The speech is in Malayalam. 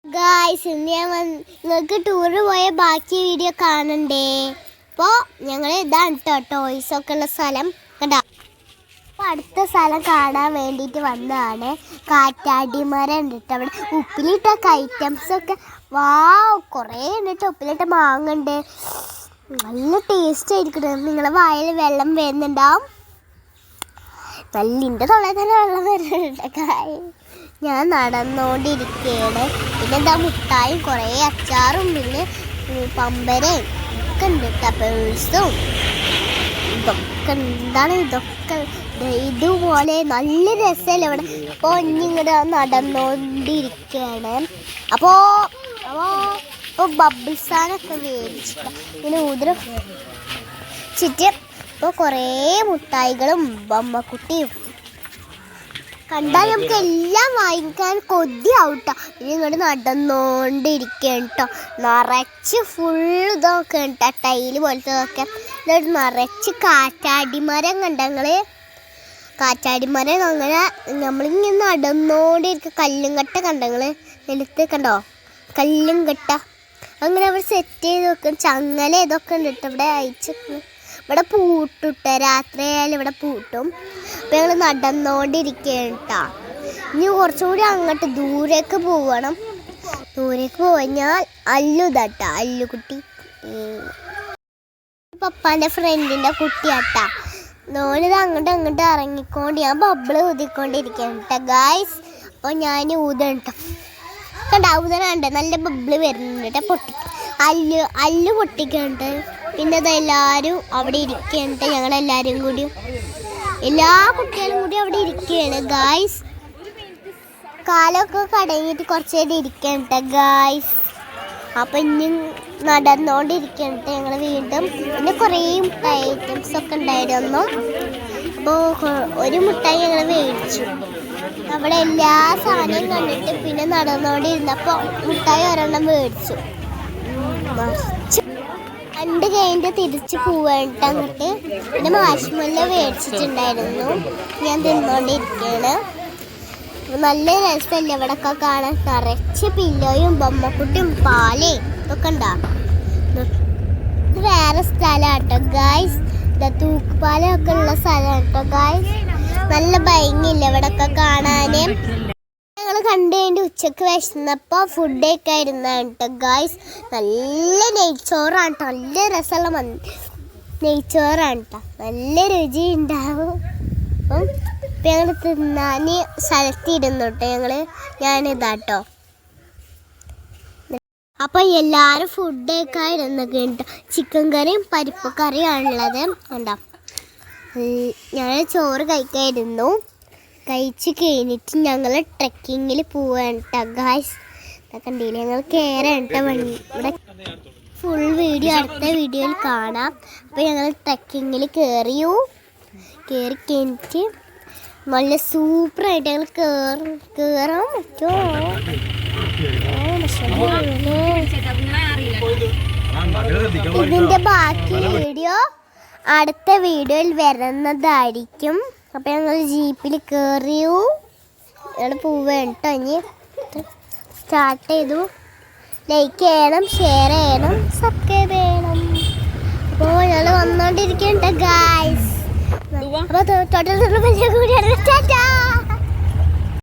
ഗായ്സ് ഇന്ന് നിങ്ങൾക്ക് ടൂറ് പോയ ബാക്കി വീഡിയോ കാണണ്ടേ? അപ്പോൾ ഞങ്ങൾ ഇതാണ് കേട്ടോ ടോയ്സ് ഒക്കെ ഉള്ള സ്ഥലം കണ്ടോ. അപ്പോൾ അടുത്ത സ്ഥലം കാണാൻ വേണ്ടിയിട്ട് വന്നതാണ്. കാറ്റാടിമരം ഉണ്ട് കേട്ടോ. അവിടെ ഉപ്പിലിട്ടൊക്കെ ഐറ്റംസ് ഒക്കെ കുറേ ഉണ്ട് കേട്ടോ. ഉപ്പിലിട്ട മാങ്ങ ഉണ്ട്, നല്ല ടേസ്റ്റ് ആയിരിക്കും. നിങ്ങളെ വായിൽ വെള്ളം വരുന്നുണ്ടാവും. നല്ലിൻ്റെ തൊള്ളയിൽ തന്നെ വെള്ളം വരുന്നുണ്ട്. ഞാൻ നടന്നുകൊണ്ടിരിക്കുകയാണ്. പിന്നെ എന്താ മുട്ടായും കുറേ അച്ചാറും പിന്നെ പമ്പരയും ഒക്കെ ഉണ്ട് കേട്ടോ. പേഴ്സും ഇതൊക്കെ എന്താണ് ഇതൊക്കെ ഇതുപോലെ നല്ല രസമല്ലേ ഇവിടെ. അപ്പോൾ ഇനിങ്ങോട്ട് നടന്നുകൊണ്ടിരിക്കുകയാണ്. അപ്പോൾ ബബിൾസാനൊക്കെ മേടിച്ചിട്ട് ഇങ്ങനെ ഊതിര ചുറ്റും ഇപ്പോൾ കുറേ മുട്ടായികളും ബൊമ്മക്കുട്ടിയും കണ്ടാൽ നമുക്ക് എല്ലാം വാങ്ങിക്കാൻ കൊതിയാവട്ടോ. ഇനി ഇങ്ങോട്ട് നടന്നുകൊണ്ടിരിക്കുകയാണ് കേട്ടോ. നിറച്ച് ഫുൾ ഇതൊക്കെ ഉണ്ട് ടൈല് പോലത്തതൊക്കെ. എന്നിട്ട് നിറച്ച് കാറ്റാടിമരം കണ്ട ഞങ്ങൾ. കാറ്റാടിമരം അങ്ങനെ നമ്മളിങ്ങനെ നടന്നുകൊണ്ടിരിക്കുക. കല്ലും കട്ട കണ്ട ഞങ്ങൾ നിലത്ത് കണ്ടോ, കല്ലും കട്ട അങ്ങനെ അവർ സെറ്റ് ചെയ്ത് വെക്കും. ചങ്ങല ഇതൊക്കെ ഉണ്ട് കേട്ടോ. ഇവിടെ അയച്ച് ഇവിടെ പൂട്ടിട്ട രാത്രിയായാലും ഇവിടെ പൂട്ടും. അപ്പം ഞങ്ങൾ നടന്നുകൊണ്ടിരിക്കുകയാണ് കേട്ടോ. ഇനി കുറച്ചുകൂടി അങ്ങോട്ട് ദൂരേക്ക് പോകണം. ദൂരേക്ക് പോയാൽ അല്ലുതാട്ടാ, അല്ലുകുട്ടി പപ്പാൻ്റെ ഫ്രണ്ടിൻ്റെ കുട്ടിയാട്ടാ. നോനിത് അങ്ങോട്ട് ഇറങ്ങിക്കൊണ്ട് ഞാൻ ബബിള് ഊതിക്കൊണ്ടിരിക്കുകയാണ് കേട്ടോ ഗായ്സ്. അപ്പോൾ ഞാൻ ഊതണം കേട്ടോ. കണ്ടാ ഊതനുണ്ട്, നല്ല ബബിള് വരുന്നുണ്ട് കേട്ടോ. അല്ല് പൊട്ടിക്കുന്നുണ്ട്. പിന്നെ അതെല്ലാവരും അവിടെ ഇരിക്കുകയാണ്. ഞങ്ങളെല്ലാവരും കൂടി എല്ലാ കുട്ടികളും കൂടി അവിടെ ഇരിക്കുകയാണ് ഗായ്സ്. കാലമൊക്കെ കടങ്ങിയിട്ട് കുറച്ച് നേരം ഇരിക്കണ്ട ഗായ്സ്. അപ്പം ഇനി നടന്നുകൊണ്ടിരിക്കണ്ട ഞങ്ങൾ വീണ്ടും. പിന്നെ കുറേ മുട്ടായി ഐറ്റംസ് ഒക്കെ ഉണ്ടായിരുന്നു. അപ്പോൾ ഒരു മുട്ടായി ഞങ്ങൾ മേടിച്ചു. അവിടെ എല്ലാ സാധനവും കണ്ടിട്ട് പിന്നെ നടന്നുകൊണ്ടിരുന്നപ്പോൾ മുട്ടായി ഒരെണ്ണം മേടിച്ചു. രണ്ട് കഴിഞ്ഞിട്ട് തിരിച്ച് പോവാനിട്ട് അങ്ങോട്ട്. പിന്നെ മാഷ്മല്ലോ മേടിച്ചിട്ടുണ്ടായിരുന്നു. ഞാൻ തിന്നുകൊണ്ടിരിക്കുകയാണ്. നല്ല രസമല്ലേ ഇവിടെയൊക്കെ കാണാൻ. നിറച്ച് പില്ലോയും ബൊമ്മക്കുട്ടിയും പാലേ ഇതൊക്കെ ഉണ്ടാവും. ഇത് വേറെ സ്ഥലമാണ് കേട്ടോ ഗായ്സ്. തൂക്കുപാലമൊക്കെ ഉള്ള സ്ഥലമാണ് കേട്ടോ ഗായ്സ്. നല്ല ഭംഗിയില്ല ഇവിടെയൊക്കെ കാണാൻ. ഞങ്ങൾ കണ്ടു കഴിഞ്ഞ് ഉച്ചക്ക് വിശന്നപ്പോൾ ഫുഡൊക്കെ ആയിരുന്നാണ് കേട്ടോ ഗായ്സ്. നല്ല നെയ്ച്ചോറാണ് കേട്ടോ. നല്ല രസമുള്ള നെയ്ച്ചോറാണ് കേട്ടോ. നല്ല രുചി ഉണ്ടാവും. അപ്പം ഇപ്പം ഞങ്ങൾ തിന്നാൻ സ്ഥലത്തിരുന്നു കേട്ടോ ഞാനിതാട്ടോ. അപ്പോൾ എല്ലാവരും ഫുഡൊക്കെ ആയിരുന്നൊക്കെ ഉണ്ട്. ചിക്കൻ കറിയും പരിപ്പ് കറിയാണുള്ളത് കണ്ടോ. ഞാൻ ചോറ് കഴിക്കായിരുന്നു. കഴിച്ച് കഴിഞ്ഞിട്ട് ഞങ്ങൾ ട്രെക്കിങ്ങിൽ പോവാണ് കേട്ടോ ഗായ്സ്. കണ്ടില്ല ഞങ്ങൾ കയറാണ് കേട്ടോ. ഇവിടെ ഫുൾ വീഡിയോ അടുത്ത വീഡിയോയിൽ കാണാം. അപ്പോൾ ഞങ്ങൾ ട്രെക്കിങ്ങിൽ കയറി കഴിഞ്ഞിട്ട് നല്ല സൂപ്പറായിട്ട് ഞങ്ങൾ കയറാൻ പറ്റുമോ. ഇതിൻ്റെ ബാക്കി വീഡിയോ അടുത്ത വീഡിയോയിൽ വരുന്നതായിരിക്കും. അപ്പോൾ ഞങ്ങൾ ജീപ്പിൽ കയറിയു. ഞങ്ങൾ പോവുകയാണ് കേട്ടോ. ഇനി സ്റ്റാർട്ട് ചെയ്തു. ലൈക്ക് ചെയ്യണം, ഷെയർ ചെയ്യണം, സബ്സ്ക്രൈബ് ചെയ്യണം. അപ്പോൾ ഞങ്ങൾ വന്നുകൊണ്ടിരിക്കുന്നുണ്ട് ഗായ്സ്. അപ്പോൾ തൊട്ടുള്ള കൂടിയാണ്. ടാറ്റാ.